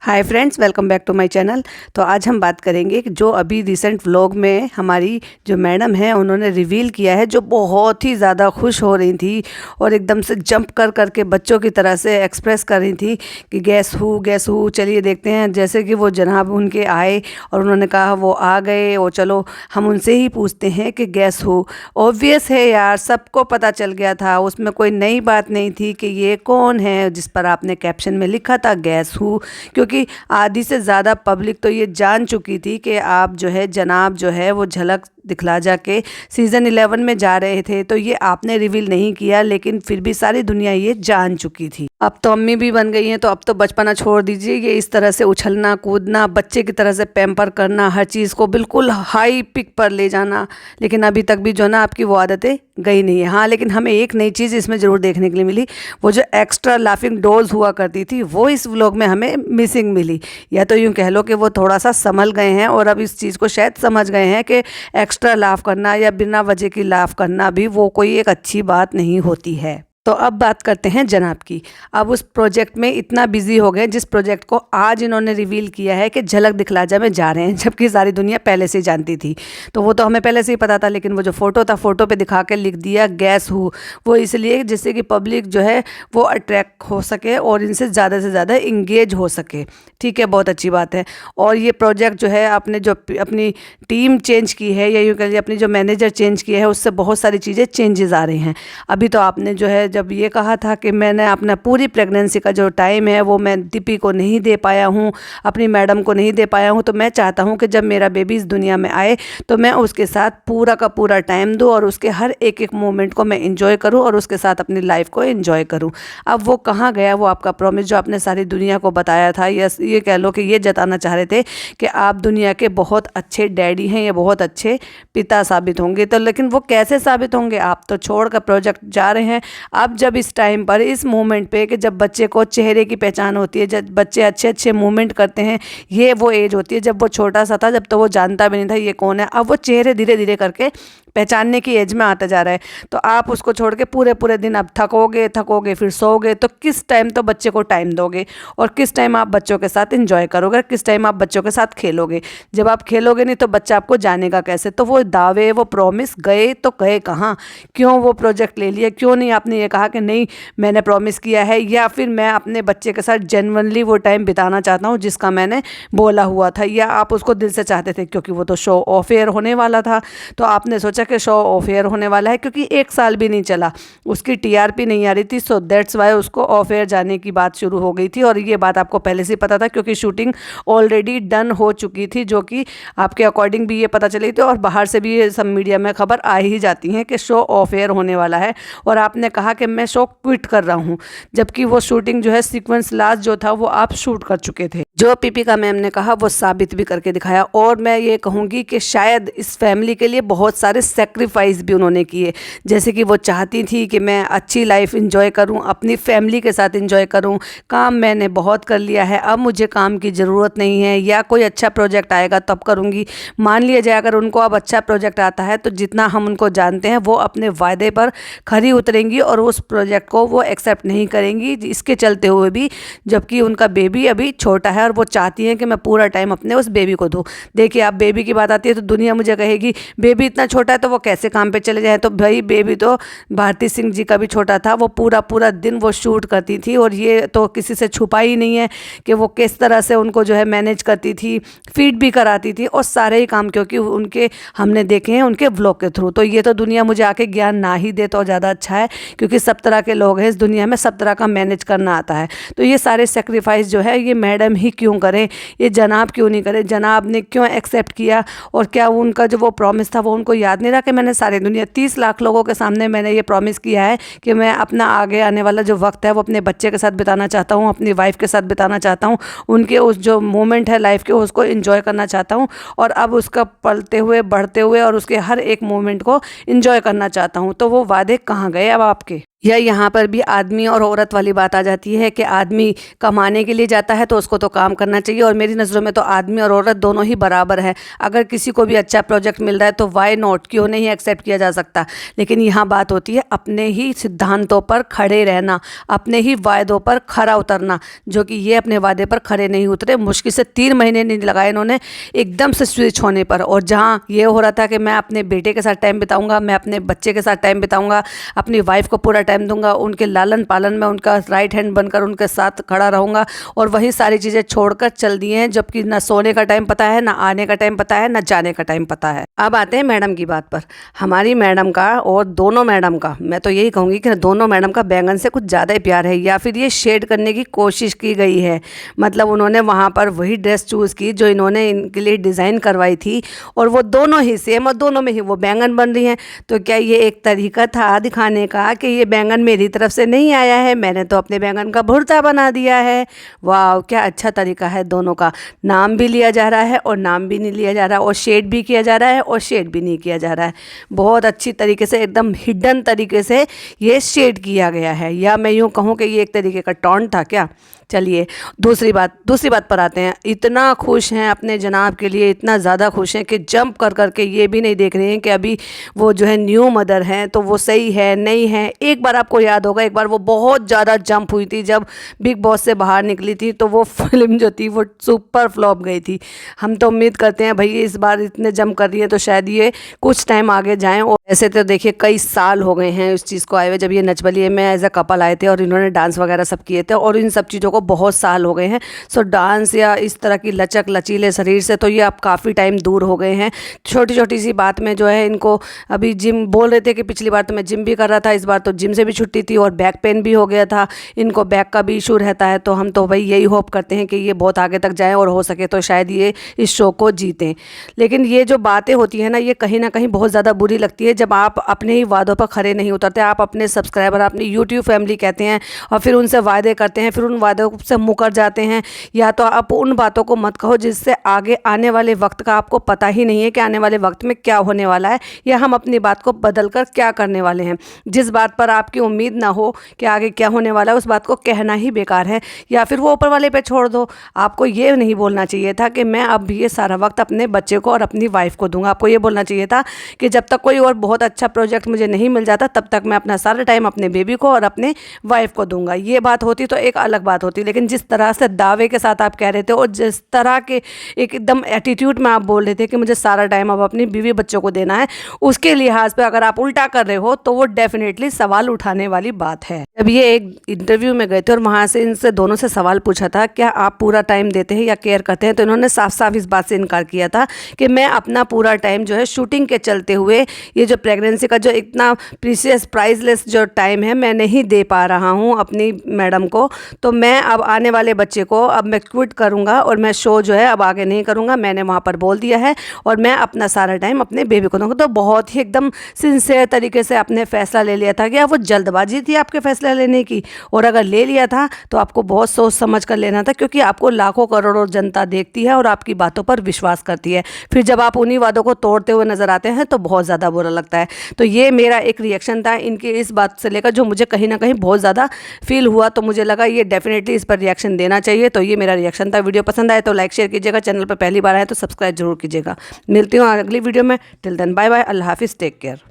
Hi friends, welcome back to my channel. तो आज हम बात करेंगे कि जो अभी रिसेंट व्लॉग में हमारी जो मैडम है उन्होंने रिवील किया है, जो बहुत ही ज़्यादा खुश हो रही थी और एकदम से जंप कर करके बच्चों की तरह से एक्सप्रेस कर रही थी कि गैस हू चलिए देखते हैं। जैसे कि वो जनाब उनके आए और उन्होंने कहा वो आ गए और चलो हम उनसे ही पूछते हैं कि गैस हू। ऑब्वियस है यार, सबको पता चल गया था, उसमें कोई नई बात नहीं थी कि ये कौन है जिस पर आपने कैप्शन में लिखा था गैस हू। क्योंकि आधी से ज़्यादा पब्लिक तो ये जान चुकी थी कि आप जो है जनाब जो है वो झलक दिखला जाके सीज़न 11 में जा रहे थे। तो ये आपने रिवील नहीं किया, लेकिन फिर भी सारी दुनिया ये जान चुकी थी। अब तो अम्मी भी बन गई हैं, तो अब तो बचपना छोड़ दीजिए। ये इस तरह से उछलना कूदना, बच्चे की तरह से पैम्पर करना, हर चीज़ को बिल्कुल हाई पिक पर ले जाना, लेकिन अभी तक भी जो ना आपकी वो आदतें गई नहीं है। हाँ, लेकिन हमें एक नई चीज़ इसमें ज़रूर देखने के लिए मिली। वो जो एक्स्ट्रा लाफिंग डोज हुआ करती थी वो इस व्लॉग में हमें मिसिंग मिली। या तो यूँ कह लो कि वो थोड़ा सा संभल गए हैं और अब इस चीज़ को शायद समझ गए हैं कि एक्स्ट्रा लाफ करना या बिना वजह की लाफ करना भी वो कोई एक अच्छी बात नहीं होती है। तो अब बात करते हैं जनाब की। अब उस प्रोजेक्ट में इतना बिजी हो गए जिस प्रोजेक्ट को आज इन्होंने रिवील किया है कि झलक दिखला जा में जा रहे हैं, जबकि सारी दुनिया पहले से ही जानती थी। तो वो तो हमें पहले से ही पता था, लेकिन वो जो फोटो था, फोटो पे दिखा के लिख दिया गैस हू। वो इसलिए जिससे कि पब्लिक जो है वो अट्रैक्ट हो सके और इनसे ज़्यादा से ज़्यादा इंगेज हो सके। ठीक है, बहुत अच्छी बात है। और ये प्रोजेक्ट जो है आपने जो अपनी टीम चेंज की है, या यूँ कह लीजिए अपनी जो मैनेजर चेंज किया है, उससे बहुत सारी चीज़ें चेंजेस आ रही हैं। अभी तो आपने जो है जब ये कहा था कि मैंने अपना पूरी प्रेगनेंसी का जो टाइम है वो मैं दीपी को नहीं दे पाया हूँ, अपनी मैडम को नहीं दे पाया हूँ, तो मैं चाहता हूँ कि जब मेरा बेबी इस दुनिया में आए तो मैं उसके साथ पूरा का पूरा टाइम दूँ और उसके हर एक एक मोमेंट को मैं इंजॉय करूँ और उसके साथ अपनी लाइफ को इंजॉय करूँ। अब वो कहाँ गया वो आपका प्रॉमिस जो आपने सारी दुनिया को बताया था? यस, ये कह लो कि ये जताना चाह रहे थे कि आप दुनिया के बहुत अच्छे डैडी हैं या बहुत अच्छे पिता साबित होंगे। तो लेकिन वो कैसे साबित होंगे? आप तो छोड़ कर प्रोजेक्ट जा रहे हैं। अब जब इस टाइम पर, इस मोमेंट पे कि जब बच्चे को चेहरे की पहचान होती है, जब बच्चे अच्छे अच्छे मूवमेंट करते हैं, ये वो एज होती है जब वो छोटा सा था, जब तो वो जानता भी नहीं था ये कौन है। अब वो चेहरे धीरे धीरे करके पहचानने की एज में आता जा रहा है। तो आप उसको छोड़ के पूरे पूरे दिन अब थकोगे फिर सोओगे, तो किस टाइम तो बच्चे को टाइम दोगे और किस टाइम आप बच्चों के साथ एंजॉय करोगे, किस टाइम आप बच्चों के साथ खेलोगे? जब आप खेलोगे नहीं तो बच्चा आपको जानेगा कैसे? तो वो दावे, वो प्रॉमिस गए तो गए कहाँ? क्यों वो प्रोजेक्ट ले लिया? क्यों नहीं आपने ये कहा कि नहीं मैंने प्रॉमिस किया है, या फिर मैं अपने बच्चे के साथ जेन्युइनली वो टाइम बिताना चाहता हूँ जिसका मैंने बोला हुआ था, या आप उसको दिल से चाहते थे क्योंकि वो तो शो ऑफ एयर होने वाला था? तो आपने सोचा कि शो ऑफ एयर होने वाला है, क्योंकि 1 साल भी नहीं चला, उसकी टीआरपी नहीं आ रही थी, सो दैट्स वाई उसको ऑफ एयर जाने की बात शुरू हो गई थी। और ये बात आपको पहले से पता था क्योंकि शूटिंग ऑलरेडी डन हो चुकी थी, जो कि आपके अकॉर्डिंग भी ये पता चली थी और बाहर से भी ये सब मीडिया में खबर आ ही जाती है कि शो ऑफ एयर होने वाला है। और आपने कहा कि मैं शो क्विट कर रहा हूँ, जबकि वो शूटिंग जो है सीक्वेंस लास्ट जो था वो आप शूट कर चुके थे। जो पीपिका मैम ने कहा वो साबित भी करके दिखाया। और मैं ये कहूँगी कि शायद इस फैमिली के लिए बहुत सारे सेक्रीफाइस भी उन्होंने किए। जैसे कि वो चाहती थी कि मैं अच्छी लाइफ इंजॉय करूं, अपनी फैमिली के साथ इंजॉय करूं, काम मैंने बहुत कर लिया है, अब मुझे काम की ज़रूरत नहीं है, या कोई अच्छा प्रोजेक्ट आएगा तब करूंगी। मान लिया जाए अगर उनको अब अच्छा प्रोजेक्ट आता है तो जितना हम उनको जानते हैं वो अपने वायदे पर खरी उतरेंगी और उस प्रोजेक्ट को वो एक्सेप्ट नहीं करेंगी, इसके चलते हुए भी, जबकि उनका बेबी अभी छोटा है और वो चाहती हैं कि मैं पूरा टाइम अपने उस बेबी को दूँ। देखिए, आप बेबी की बात आती है तो दुनिया मुझे कहेगी बेबी इतना छोटा है तो वो कैसे काम पे चले जाए? तो भाई बेबी तो भारती सिंह जी का भी छोटा था, वो पूरा पूरा दिन वो शूट करती थी और ये तो किसी से छुपा ही नहीं है कि वो किस तरह से उनको जो है मैनेज करती थी, फीड भी कराती थी और सारे ही काम, क्योंकि उनके हमने देखे हैं उनके व्लॉग के थ्रू। तो ये तो दुनिया मुझे आके ज्ञान ना ही दे तो ज़्यादा अच्छा है, क्योंकि सब तरह के लोग हैं इस दुनिया में, सब तरह का मैनेज करना आता है। तो ये सारे सेक्रीफाइस जो है ये मैडम ही क्यों करें, ये जनाब क्यों नहीं करें? जनाब ने क्यों एक्सेप्ट किया? और क्या उनका जो वो प्रॉमिस था वो उनको याद नहीं रहा कि मैंने सारी दुनिया 30 लाख लोगों के सामने मैंने ये प्रॉमिस किया है कि मैं अपना आगे आने वाला जो वक्त है वो अपने बच्चे के साथ बिताना चाहता हूँ, अपनी वाइफ के साथ बिताना चाहता हूँ, उनके उस जो मोमेंट है लाइफ के उसको एंजॉय करना चाहता हूँ, और अब उसका पलते हुए बढ़ते हुए और उसके हर एक मोमेंट को एंजॉय करना चाहता हूँ। तो वो वादे कहाँ गए अब आपके? या यहाँ पर भी आदमी और औरत वाली बात आ जाती है कि आदमी कमाने के लिए जाता है तो उसको तो काम करना चाहिए, और मेरी नज़रों में तो आदमी और औरत दोनों ही बराबर है। अगर किसी को भी अच्छा प्रोजेक्ट मिल रहा है तो वाई नॉट, क्यों नहीं एक्सेप्ट किया जा सकता। लेकिन यहाँ बात होती है अपने ही सिद्धांतों पर खड़े रहना, अपने ही वायदों पर खरा उतरना, जो कि ये अपने वादे पर खड़े नहीं उतरे। मुश्किल से 3 महीने नहीं लगाए इन्होंने एकदम से स्विच होने पर। और जहाँ ये हो रहा था कि मैं अपने बेटे के साथ टाइम बिताऊंगा, मैं अपने बच्चे के साथ टाइम बिताऊंगा, अपनी वाइफ को पूरा टाइम दूंगा, उनके लालन पालन में उनका राइट हैंड बनकर उनके साथ खड़ा रहूंगा, और वही सारी चीज़ें छोड़कर चल दिए हैं। जबकि ना सोने का टाइम पता है, ना आने का टाइम पता है, ना जाने का टाइम पता है। अब आते हैं मैडम की बात पर। हमारी मैडम का और दोनों मैडम का, मैं तो यही कहूँगी कि दोनों मैडम का बैंगन से कुछ ज़्यादा ही प्यार है, या फिर ये शेड करने की कोशिश की गई है। मतलब उन्होंने वहाँ पर वही ड्रेस चूज़ की जो इन्होंने इनके लिए डिज़ाइन करवाई थी, और वो दोनों ही सेम, और दोनों में ही वो बैंगन बन रही हैं। तो क्या ये एक तरीका था दिखाने का कि ये बैंगन मेरी तरफ से नहीं आया है, मैंने तो अपने बैंगन का भुर्ता बना दिया है। वाह, क्या अच्छा तरीका है। दोनों का नाम भी लिया जा रहा है और नाम भी नहीं लिया जा रहा, और शेड भी किया जा रहा है और शेड भी नहीं किया जा रहा है। बहुत अच्छी तरीके से, एकदम हिडन तरीके से ये शेड किया गया है, या मैं यूँ कहूँ कि ये एक तरीके का टॉन्ट था क्या। चलिए दूसरी बात पर आते हैं। इतना खुश हैं अपने जनाब के लिए, इतना ज़्यादा खुश हैं कि जंप कर कर के ये भी नहीं देख रहे हैं कि अभी वो जो है न्यू मदर हैं तो वो सही है नहीं है। एक बार आपको याद होगा, एक बार वो बहुत ज़्यादा जंप हुई थी जब बिग बॉस से बाहर निकली थी, तो वो फिल्म जो थी वो सुपर फ्लॉप गई थी। हम तो उम्मीद करते हैं भाई इस बार इतने जंप कर रही है तो शायद ये कुछ टाइम आगे जाएँ। और ऐसे तो देखिए कई साल हो गए हैं उस चीज़ को आए हुए, जब ये नच बलिए में एज अ कपल आए थे और इन्होंने डांस वगैरह सब किए थे, और इन सब चीज़ों को बहुत साल हो गए हैं। सो डांस या इस तरह की लचक लचीले शरीर से तो ये अब काफ़ी टाइम दूर हो गए हैं। छोटी छोटी सी बात में जो है इनको, अभी जिम बोल रहे थे कि पिछली बार तो मैं जिम भी कर रहा था, इस बार तो जिम से भी छुट्टी थी, और बैक पेन भी हो गया था, इनको बैक का भी इशू रहता है। तो हम तो भाई यही होप करते हैं कि ये बहुत आगे तक जाएँ और हो सके तो शायद ये इस शो को जीतें। लेकिन ये जो बातें होती हैं ना, ये कहीं ना कहीं बहुत ज़्यादा बुरी लगती है जब आप अपने ही वादों पर खड़े नहीं उतरते। आप अपने सब्सक्राइबर, अपनी यूट्यूब फैमिली कहते हैं और फिर उनसे वादे करते हैं, फिर उन वादों से मुकर जाते हैं। या तो आप उन बातों को मत कहो जिससे आगे आने वाले वक्त का आपको पता ही नहीं है कि आने वाले वक्त में क्या होने वाला है, या हम अपनी बात को बदल कर क्या करने वाले हैं। जिस बात पर आपकी उम्मीद ना हो कि आगे क्या होने वाला है, उस बात को कहना ही बेकार है, या फिर वो ऊपर वाले पे छोड़ दो। आपको ये नहीं बोलना चाहिए था कि मैं अब ये सारा वक्त अपने बच्चे को और अपनी वाइफ को दूंगा। आपको ये बोलना चाहिए था कि जब तक कोई और बहुत अच्छा प्रोजेक्ट मुझे नहीं मिल जाता तब तक मैं अपना सारा टाइम अपने बेबी को और अपने वाइफ को दूंगा। ये बात होती तो एक अलग बात होती, लेकिन जिस तरह से दावे के साथ आप कह रहे थे और जिस तरह के एकदम एटीट्यूड में आप बोल रहे थे कि मुझे सारा टाइम अब अपनी बीवी बच्चों को देना है, उसके लिहाज पे अगर आप उल्टा कर रहे हो तो वो डेफिनेटली सवाल उठाने वाली बात है। जब ये एक इंटरव्यू में गए थे और वहाँ से इनसे दोनों से सवाल पूछा था क्या आप पूरा टाइम देते हैं या केयर करते हैं, तो इन्होंने साफ साफ इस बात से इनकार किया था कि मैं अपना पूरा टाइम जो है शूटिंग के चलते हुए, ये जो प्रेगनेंसी का जो इतना प्रीशियस प्राइसलेस जो टाइम है मैं नहीं दे पा रहा हूँ अपनी मैडम को, तो मैं अब आने वाले बच्चे को अब मैं क्विट करूँगा और मैं शो जो है अब आगे नहीं करूँगा, मैंने वहाँ पर बोल दिया है, और मैं अपना सारा टाइम अपने बेबी को दूँगा। तो बहुत ही एकदम सिंसियर तरीके से आपने फैसला ले लिया था। क्या वो जल्दबाजी थी आपके फैसला लेने की? और अगर ले लिया था तो आपको बहुत सोच समझ कर लेना था, क्योंकि आपको लाखों करोड़ों जनता देखती है और आपकी बातों पर विश्वास करती है। फिर जब आप उन्हीं वादों को तोड़ते हुए नजर आते हैं तो बहुत ज़्यादा बुरा लगता है। तो ये मेरा एक रिएक्शन था इनकी इस बात से लेकर, जो मुझे कहीं ना कहीं बहुत ज़्यादा फील हुआ, तो मुझे लगा ये डेफिनेटली इस पर रिएक्शन देना चाहिए। तो ये मेरा रिएक्शन था। वीडियो पसंद आए तो लाइक शेयर कीजिएगा, चैनल पर पहली बार आए तो सब्सक्राइब जरूर कीजिएगा। मिलती हूँ अगली वीडियो में। टिल देन बाय बाय, अल्लाह हाफिज़, टेक केयर।